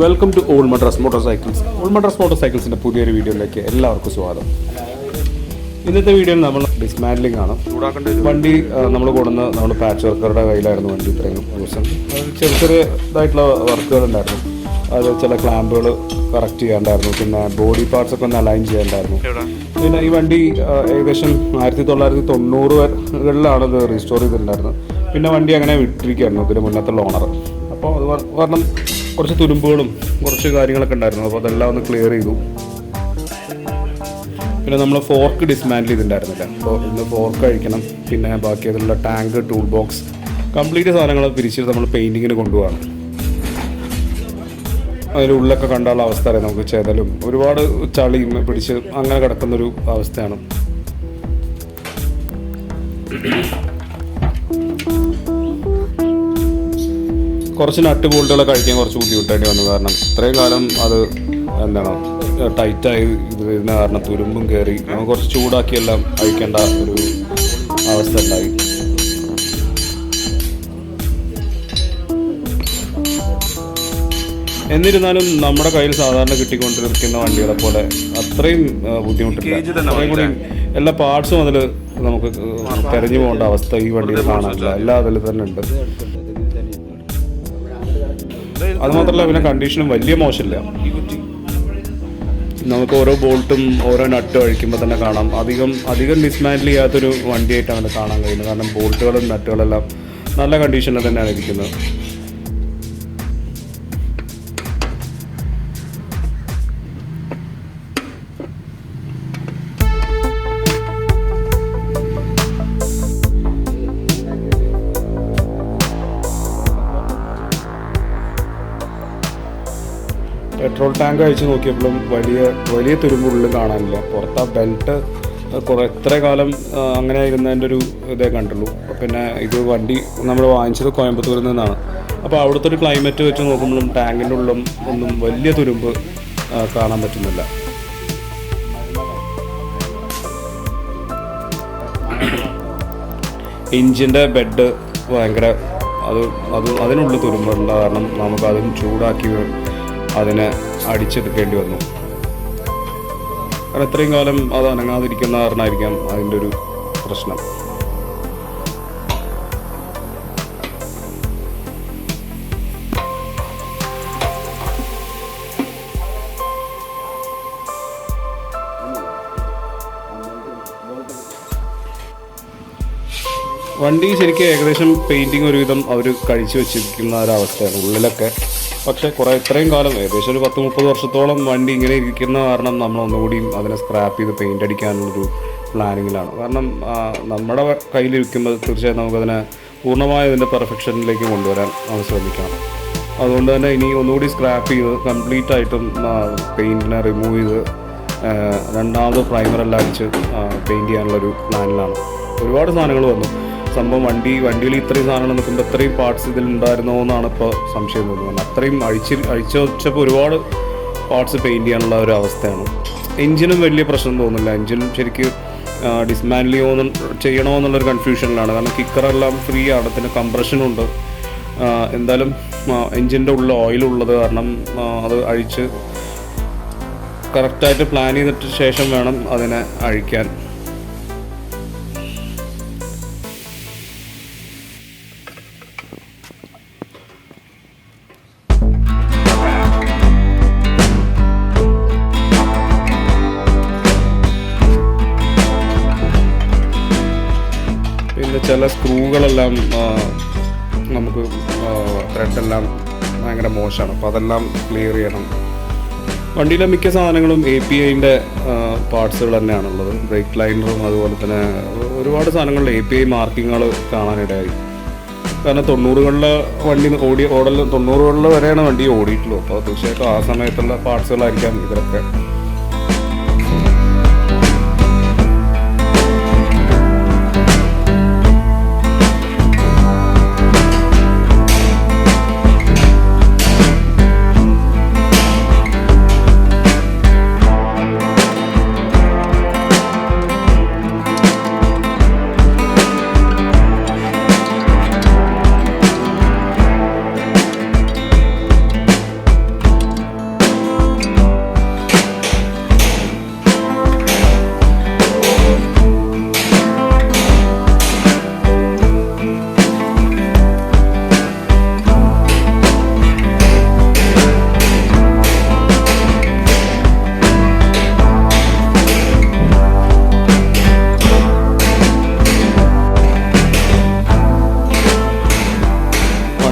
Welcome to all Madras motorcycles. All Madras മോട്ടോർസൈക്കിൾസിൻ്റെ പുതിയൊരു വീഡിയോയിലേക്ക് എല്ലാവർക്കും സ്വാഗതം. ഇന്നത്തെ വീഡിയോയിൽ നമ്മൾ ഡിസ്മാൻഡ്ലിംഗ് ആണ്. വണ്ടി നമ്മൾ കൊടുന്ന് നമ്മൾ പാച്ച് വർക്കറുടെ കയ്യിലായിരുന്നു വണ്ടി ഇത്രയും ദിവസം. ചെറിയ ചെറിയതായിട്ടുള്ള വർക്കുകൾ ഉണ്ടായിരുന്നു. അത് ചില ക്ലാമ്പുകൾ കറക്റ്റ് ചെയ്യാണ്ടായിരുന്നു, പിന്നെ ബോഡി പാർട്സ് ഒക്കെ ഒന്ന് അലൈൻ ചെയ്യാണ്ടായിരുന്നു. പിന്നെ ഈ വണ്ടി ഏകദേശം 1990കളിലാണ് ഇത് റീസ്റ്റോർ ചെയ്തിട്ടുണ്ടായിരുന്നത്. പിന്നെ വണ്ടി അങ്ങനെ വിട്ടിരിക്കുകയായിരുന്നു ഇതിന് മുന്നത്തുള്ള ഓണർ. അപ്പോൾ അത് കാരണം കുറച്ച് തുരുമ്പുകളും കുറച്ച് കാര്യങ്ങളൊക്കെ ഉണ്ടായിരുന്നു. അപ്പോൾ അതെല്ലാം ഒന്ന് ക്ലിയർ ചെയ്തു. പിന്നെ നമ്മൾ ഫോർക്ക് ഡിസ്മാൻഡിൽ ചെയ്തിട്ടുണ്ടായിരുന്നില്ല. അപ്പോൾ ഇന്ന് ഫോർക്ക് അഴിക്കണം. പിന്നെ ബാക്കി അതിലുള്ള ടാങ്ക്, ടൂൾ ബോക്സ്, കംപ്ലീറ്റ് സാധനങ്ങൾ പിരിച്ച് നമ്മൾ പെയിൻറ്റിങ്ങിന് കൊണ്ടുപോകാണ്. അതിൻ്റെ ഉള്ളിലൊക്കെ കണ്ടുള്ള അവസ്ഥ അറിയാം. നമുക്ക് ചെതലും ഒരുപാട് ചളിയും പിടിച്ച് അങ്ങനെ കിടക്കുന്നൊരു അവസ്ഥയാണ്. കുറച്ച് നട്ട് ബോൾട്ടുകളൊക്കെ കഴിക്കാൻ കുറച്ച് ബുദ്ധിമുട്ടേണ്ടി വന്നു. കാരണം ഇത്രയും കാലം അത് എന്താണ് ടൈറ്റായി ഇരുന്ന കാരണം തുരുമ്പും കയറി നമുക്ക് കുറച്ച് ചൂടാക്കിയെല്ലാം അഴിക്കേണ്ട ഒരു അവസ്ഥ ഉണ്ടായി. എന്നിരുന്നാലും നമ്മുടെ കയ്യിൽ സാധാരണ കിട്ടിക്കൊണ്ടിരിക്കുന്ന വണ്ടികളെ പോലെ അത്രയും ബുദ്ധിമുട്ടില്ല. അത്രയും കൂടി എല്ലാ പാർട്സും അതിൽ നമുക്ക് തെരഞ്ഞു പോകേണ്ട അവസ്ഥ ഈ വണ്ടിയിൽ കാണാനില്ല. എല്ലാം അതിൽ തന്നെ ഉണ്ട്. അതുമാത്രമല്ല പിന്നെ കണ്ടീഷനും വലിയ മോശമില്ല. നമുക്ക് ഓരോ ബോൾട്ടും ഓരോ നട്ടും അഴിക്കുമ്പോൾ തന്നെ കാണാം അധികം ഡിസ്മാൻഡിൽ ചെയ്യാത്തൊരു വണ്ടിയായിട്ടാണ് അത് കാണാൻ കഴിയുന്നത്. കാരണം ബോൾട്ടുകളും നട്ടുകളെല്ലാം നല്ല കണ്ടീഷനിൽ തന്നെയാണ് ഇരിക്കുന്നത്. പെട്രോൾ ടാങ്ക് അഴിച്ച് നോക്കിയപ്പോഴും വലിയ തുരുമ്പുള്ളിൽ കാണാനില്ല. പുറത്ത് ആ ബെൽറ്റ് എത്ര കാലം അങ്ങനെ ഇരുന്നതിൻ്റെ ഒരു ഇതേ കണ്ടുള്ളൂ. പിന്നെ ഇത് വണ്ടി നമ്മൾ വാങ്ങിച്ചത് കോയമ്പത്തൂരിൽ നിന്നാണ്. അപ്പോൾ അവിടുത്തെ ഒരു ക്ലൈമറ്റ് വെച്ച് നോക്കുമ്പോഴും ടാങ്കിൻ്റെ ഉള്ളിലും ഒന്നും വലിയ തുരുമ്പ് കാണാൻ പറ്റുന്നില്ല. എൻജിൻ്റെ ബെഡ് ഭയങ്കര അതിനുള്ളിൽ തുരുമ്പുള്ള കാരണം നമുക്കതും ചൂടാക്കി അതിനെ അടിച്ചെടുക്കേണ്ടി വന്നു. കാരണം ഇത്രയും കാലം അത് അനങ്ങാതിരിക്കുന്ന കാരണമായിരിക്കാം അതിൻ്റെ ഒരു പ്രശ്നം. വണ്ടി ശരിക്കും ഏകദേശം പെയിൻറ്റിങ് ഒരുവിധം അവർ കഴിച്ചു വെച്ചിരിക്കുന്ന ഒരവസ്ഥയാണ് ഉള്ളിലൊക്കെ. പക്ഷേ ഇത്രയും കാലം ഏകദേശം ഒരു 10-30 വർഷത്തോളം വണ്ടി ഇങ്ങനെ ഇരിക്കുന്ന കാരണം നമ്മൾ ഒന്നുകൂടിയും അതിനെ സ്ക്രാപ്പ് ചെയ്ത് പെയിൻ്റ് അടിക്കാനുള്ളൊരു പ്ലാനിങ്ങിലാണ്. കാരണം നമ്മുടെ കയ്യിലിരിക്കുമ്പോൾ തീർച്ചയായും നമുക്കതിനെ പൂർണ്ണമായ ഇതിൻ്റെ പെർഫെക്ഷനിലേക്ക് കൊണ്ടുവരാൻ നമ്മൾ ശ്രമിക്കണം. അതുകൊണ്ട് തന്നെ ഇനി ഒന്നുകൂടി സ്ക്രാപ്പ് ചെയ്ത് കംപ്ലീറ്റ് ആയിട്ടും പെയിൻറ്റിനെ റിമൂവ് ചെയ്ത് രണ്ടാമത് പ്രൈമറെല്ലാം അടിച്ച് പെയിൻറ്റ് ചെയ്യാനുള്ളൊരു പ്ലാനിലാണ്. ഒരുപാട് സാധനങ്ങൾ വന്നു. സംഭവം വണ്ടിയിൽ ഇത്രയും സാധനങ്ങൾ നിൽക്കുമ്പോൾ ഇത്രയും പാർട്സ് ഇതിലുണ്ടായിരുന്നോ എന്നാണ് ഇപ്പോൾ സംശയം തോന്നുന്നത്. അത്രയും അഴിച്ചു വെച്ചപ്പോൾ ഒരുപാട് പാർട്സ് പെയിൻറ്റ് ചെയ്യാനുള്ള ഒരു അവസ്ഥയാണ്. എൻജിനും വലിയ പ്രശ്നം തോന്നുന്നില്ല. എൻജിൻ ശരിക്ക് ഡിസ്മാൻഡിൽ ചെയ്യണോ എന്നുള്ളൊരു കൺഫ്യൂഷനിലാണ്. കാരണം കിക്കറെല്ലാം ഫ്രീ ആണ്, പിന്നെ കംപ്രഷനും ഉണ്ട്. എന്തായാലും എൻജിൻ്റെ ഉള്ളിൽ ഓയിലുള്ളത് കാരണം അത് അഴിച്ച് കറക്റ്റായിട്ട് പ്ലാൻ ചെയ്തിട്ട് ശേഷം വേണം അതിനെ അഴിക്കാൻ. പിന്നെ ചില സ്ക്രൂകളെല്ലാം നമുക്ക് ത്രെഡെല്ലാം ഭയങ്കര മോശമാണ്. അപ്പോൾ അതെല്ലാം ക്ലിയർ ചെയ്യണം. വണ്ടിയിലെ മിക്ക സാധനങ്ങളും APIൻ്റെ പാർട്സുകൾ തന്നെയാണുള്ളത്. ബ്രേക്ക് ലൈനറും അതുപോലെ തന്നെ ഒരുപാട് സാധനങ്ങളിൽ API മാർക്കിങ്ങുകൾ കാണാനിടയായി. കാരണം 90കളിലെ വണ്ടി 90കളിൽ വരെയാണ് വണ്ടി ഓടിയിട്ടുള്ളൂ. അപ്പോൾ തീർച്ചയായിട്ടും ആ സമയത്തുള്ള പാർട്സുകളായിരിക്കാം ഇതിലൊക്കെ.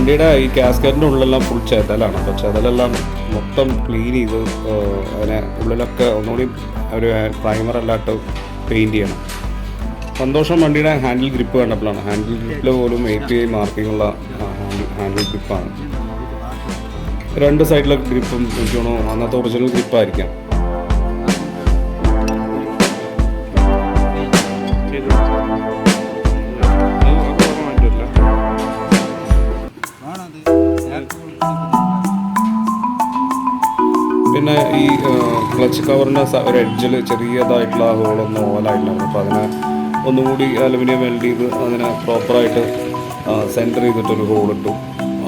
വണ്ടിയുടെ ഈ കാസ്കറ്റിൻ്റെ ഉള്ളിലെല്ലാം ഫുൾ ചെതലാണ്. അപ്പോൾ ചെതലെല്ലാം മൊത്തം ക്ലീൻ ചെയ്ത് അതിനെ ഉള്ളിലൊക്കെ ഒന്നുകൂടി ഒരു പ്രൈമറല്ലാട്ട് പെയിൻറ്റ് ചെയ്യണം. സന്തോഷം വണ്ടിയുടെ ഹാൻഡിൽ ഗ്രിപ്പ് കണ്ടപ്പോഴാണ്. ഹാൻഡിൽ ഗ്രിപ്പിൽ പോലും API മാർക്കിങ്ങുള്ള ഹാൻഡിൽ ഗ്രിപ്പാണ്. 2 സൈഡിലെ ഗ്രിപ്പും എനിക്ക് തോന്നുന്നു അന്നത്തെ ഒറിജിനൽ ഗ്രിപ്പായിരിക്കാം. പിന്നെ ഈ ക്ലച്ച് കവറിൻ്റെ ഒരു എഡ്ജിൽ ചെറിയതായിട്ടുള്ള ഹോളൊന്ന് ഓവലായിട്ടുണ്ടായിരുന്നു. അപ്പോൾ അതിനെ ഒന്നുകൂടി അലുമിനിയം വെൽഡ് ചെയ്ത് അതിനെ പ്രോപ്പറായിട്ട് സെൻറ്റർ ചെയ്തിട്ടൊരു ഹോളിട്ടു.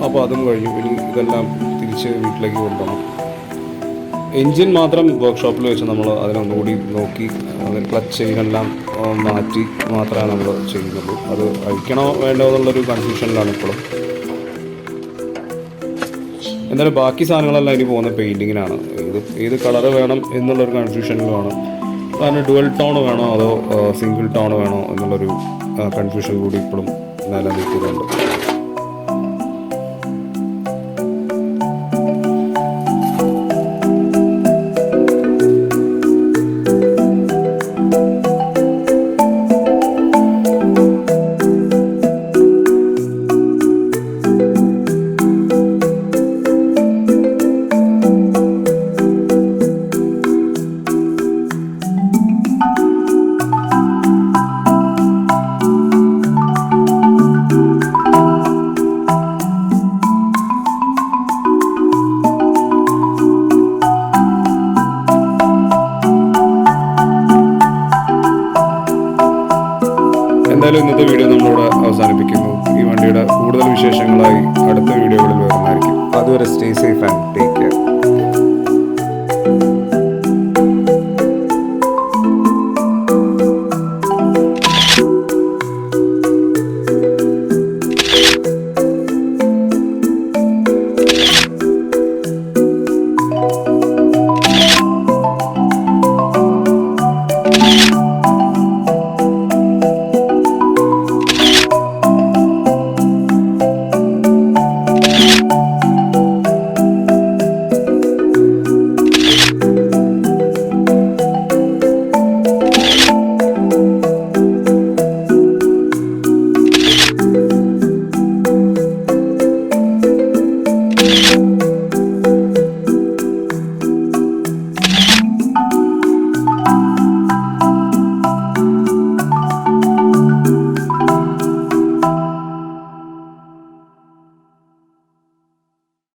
അപ്പോൾ അതും കഴിഞ്ഞു. ഇനി ഇതെല്ലാം തിരിച്ച് വീട്ടിലേക്ക് കൊണ്ടുപോകണം. എൻജിൻ മാത്രം വർക്ക്ഷോപ്പിൽ വെച്ച് നമ്മൾ അതിനൊന്നുകൂടി നോക്കി അതിന് ക്ലച്ച് ചെയിനെല്ലാം മാറ്റി മാത്രമേ നമ്മൾ ചെയ്യുന്നുള്ളൂ. അത് അഴിക്കണോ വേണ്ടോ എന്നുള്ളൊരു കൺഫ്യൂഷനിലാണ് ഇപ്പോഴും. എന്തായാലും ബാക്കി സാധനങ്ങളെല്ലാം ഇനി പോകുന്ന പെയിൻറ്റിങ്ങിനാണ്. ഏത് കളറ് വേണം എന്നുള്ളൊരു കൺഫ്യൂഷനിലുമാണ്. കാരണം ഡുവൽ ടോൺ വേണോ അതോ സിംഗിൾ ടോൺ വേണോ എന്നുള്ളൊരു കൺഫ്യൂഷൻ കൂടി ഇപ്പോഴും നിലനിൽക്കുന്നുണ്ട്. എന്തായാലും ഇന്നത്തെ വീഡിയോ നമ്മളിവിടെ അവസാനിപ്പിക്കുന്നു. ഈ വണ്ടിയുടെ കൂടുതൽ വിശേഷങ്ങളായി അടുത്ത വീഡിയോകളിൽ വരുന്നതായിരിക്കും. അതുവരെ സ്റ്റേ സേഫ് ആൻഡ് ടേക്ക്